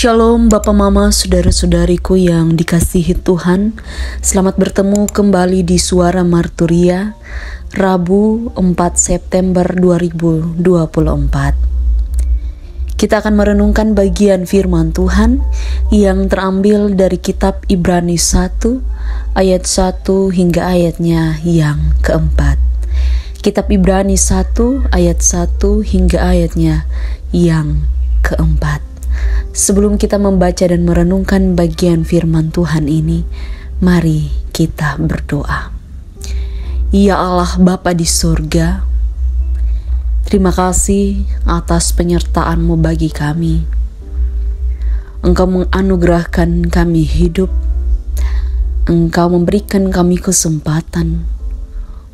Shalom Bapak Mama, saudara-saudariku yang dikasihi Tuhan. Selamat bertemu kembali di Suara Marturia, Rabu 4 September 2024. Kita akan merenungkan bagian firman Tuhan yang terambil dari kitab Ibrani 1 ayat 1 hingga ayatnya yang keempat. Kitab Ibrani 1 ayat 1 hingga ayatnya yang keempat. Sebelum kita membaca dan merenungkan bagian firman Tuhan ini, mari kita berdoa. Ya Allah Bapa di surga, terima kasih atas penyertaan-Mu bagi kami. Engkau menganugerahkan kami hidup, Engkau memberikan kami kesempatan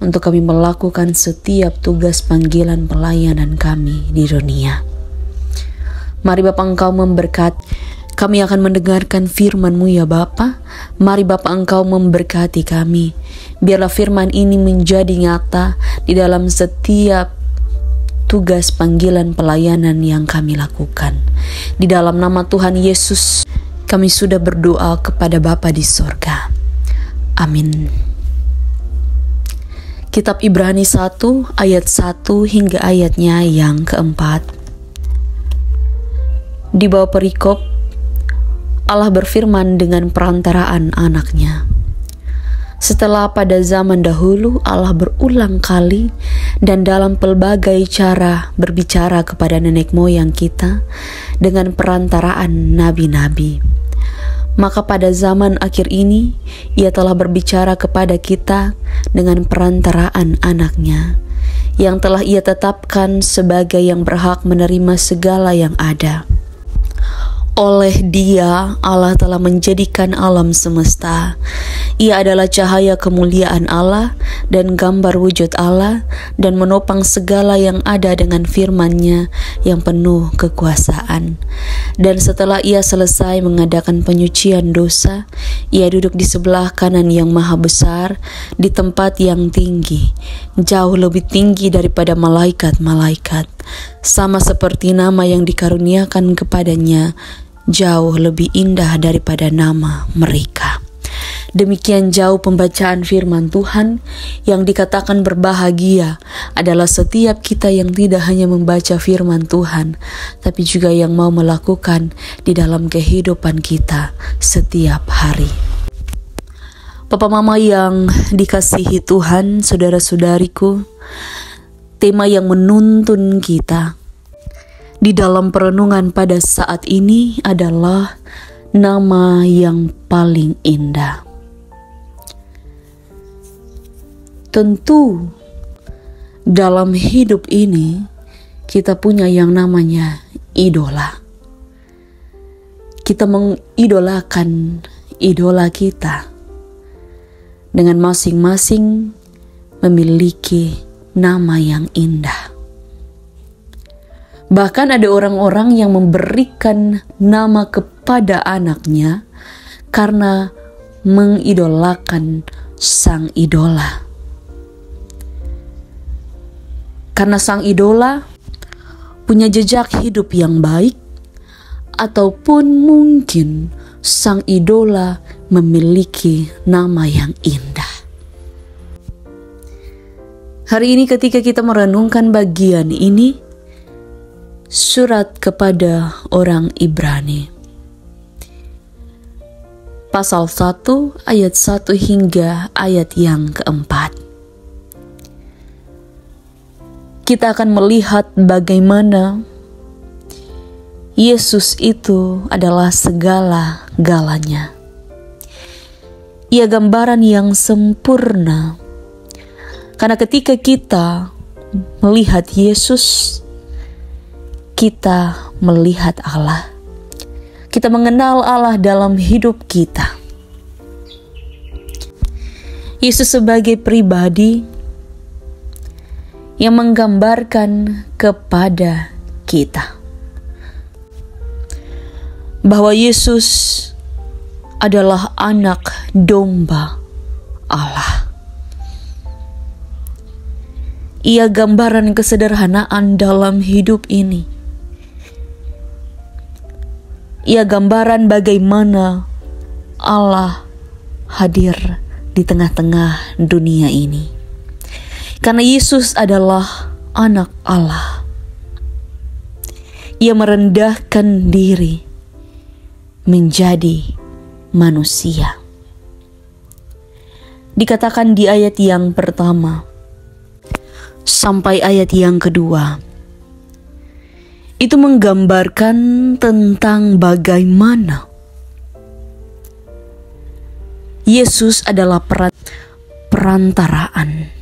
untuk kami melakukan setiap tugas panggilan pelayanan kami di dunia. Mari Bapa Engkau memberkati. Kami akan mendengarkan firman-Mu ya Bapa. Mari Bapa Engkau memberkati kami. Biarlah firman ini menjadi nyata di dalam setiap tugas panggilan pelayanan yang kami lakukan. Di dalam nama Tuhan Yesus, kami sudah berdoa kepada Bapa di sorga. Amin. Kitab Ibrani 1 ayat 1 hingga ayatnya yang keempat. Di bawah perikop, Allah berfirman dengan perantaraan anaknya. Setelah pada zaman dahulu Allah berulang kali dan dalam pelbagai cara berbicara kepada nenek moyang kita dengan perantaraan nabi-nabi. Maka pada zaman akhir ini Ia telah berbicara kepada kita dengan perantaraan anaknya, yang telah Ia tetapkan sebagai yang berhak menerima segala yang ada. Oleh Dia, Allah telah menjadikan alam semesta. Ia adalah cahaya kemuliaan Allah dan gambar wujud Allah, dan menopang segala yang ada dengan firman-Nya yang penuh kekuasaan. Dan setelah Ia selesai mengadakan penyucian dosa, Ia duduk di sebelah kanan yang maha besar, di tempat yang tinggi, jauh lebih tinggi daripada malaikat-malaikat, sama seperti nama yang dikaruniakan kepadanya jauh lebih indah daripada nama mereka. Demikian jauh pembacaan firman Tuhan. Yang dikatakan berbahagia adalah setiap kita yang tidak hanya membaca firman Tuhan, tapi juga yang mau melakukan di dalam kehidupan kita setiap hari. Papa Mama yang dikasihi Tuhan, saudara-saudariku, tema yang menuntun kita di dalam perenungan pada saat ini adalah nama yang paling indah. Tentu dalam hidup ini kita punya yang namanya idola. Kita mengidolakan idola kita dengan masing-masing memiliki nama yang indah. Bahkan ada orang-orang yang memberikan nama kepada anaknya karena mengidolakan sang idola. Karena sang idola punya jejak hidup yang baik, ataupun mungkin sang idola memiliki nama yang indah. Hari ini ketika kita merenungkan bagian ini, surat kepada orang Ibrani, pasal 1 ayat 1 hingga ayat yang keempat. Kita akan melihat bagaimana Yesus itu adalah segala-galanya. Ia gambaran yang sempurna. Karena ketika kita melihat Yesus, kita melihat Allah. Kita mengenal Allah dalam hidup kita. Yesus sebagai pribadi yang menggambarkan kepada kita bahwa Yesus adalah anak domba Allah. Ia gambaran kesederhanaan dalam hidup ini. ia gambaran bagaimana Allah hadir di tengah-tengah dunia ini. Karena Yesus adalah anak Allah. Ia merendahkan diri menjadi manusia. Dikatakan di ayat yang pertama sampai ayat yang kedua, itu menggambarkan tentang bagaimana Yesus adalah perantaraan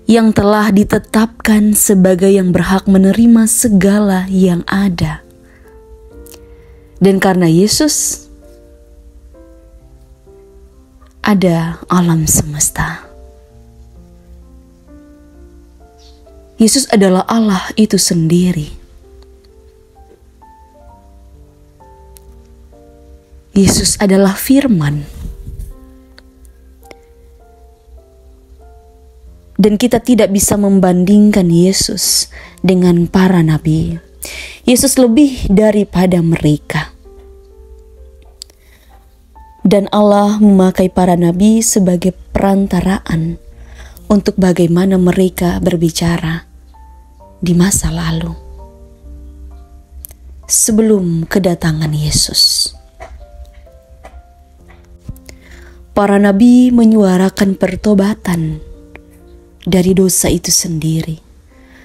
yang telah ditetapkan sebagai yang berhak menerima segala yang ada. Dan karena Yesus ada alam semesta. Yesus adalah Allah itu sendiri. Yesus adalah firman. Dan kita tidak bisa membandingkan Yesus dengan para nabi. Yesus lebih daripada mereka. Dan Allah memakai para nabi sebagai perantaraan untuk bagaimana mereka berbicara di masa lalu, sebelum kedatangan Yesus. Para nabi menyuarakan pertobatan dari dosa itu sendiri,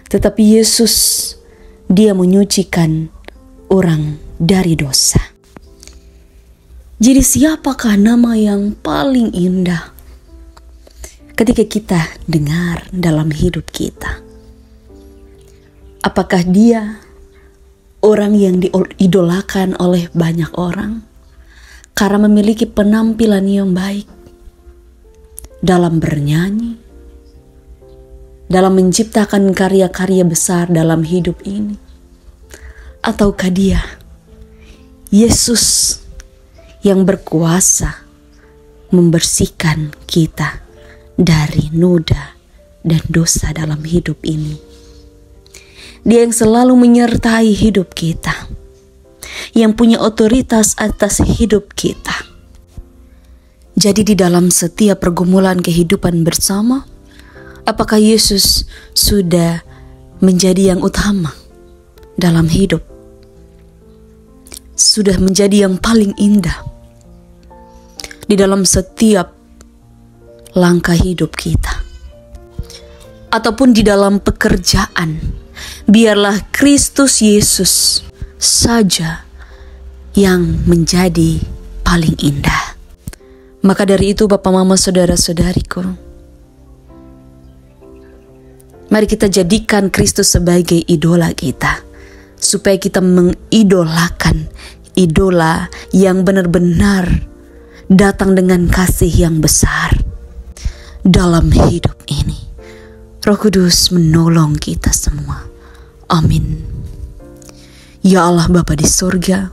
tetapi Yesus, dia menyucikan orang dari dosa. Jadi siapakah nama yang paling indah ketika kita dengar dalam hidup kita? Apakah dia orang yang diidolakan oleh banyak orang karena memiliki penampilan yang baik dalam bernyanyi, dalam menciptakan karya-karya besar dalam hidup ini? Ataukah dia Yesus yang berkuasa membersihkan kita dari noda dan dosa dalam hidup ini? Dia yang selalu menyertai hidup kita, yang punya otoritas atas hidup kita. Jadi di dalam setiap pergumulan kehidupan bersama, apakah Yesus sudah menjadi yang utama dalam hidup? Sudah menjadi yang paling indah di dalam setiap langkah hidup kita? Ataupun di dalam pekerjaan, biarlah Kristus Yesus saja yang menjadi paling indah. Maka dari itu Bapak Mama Saudara-saudariku, mari kita jadikan Kristus sebagai idola kita, supaya kita mengidolakan idola yang benar-benar datang dengan kasih yang besar dalam hidup ini. Roh Kudus menolong kita semua. Amin. Ya Allah Bapa di sorga,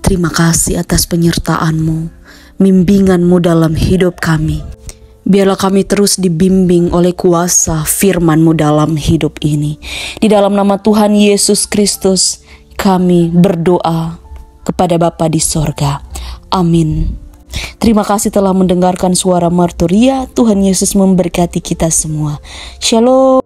terima kasih atas penyertaan-Mu, bimbingan-Mu dalam hidup kami. Biarlah kami terus dibimbing oleh kuasa firman-Mu dalam hidup ini. Di dalam nama Tuhan Yesus Kristus, kami berdoa kepada Bapa di sorga. Amin. Terima kasih telah mendengarkan suara Marturia. Tuhan Yesus memberkati kita semua. Shalom.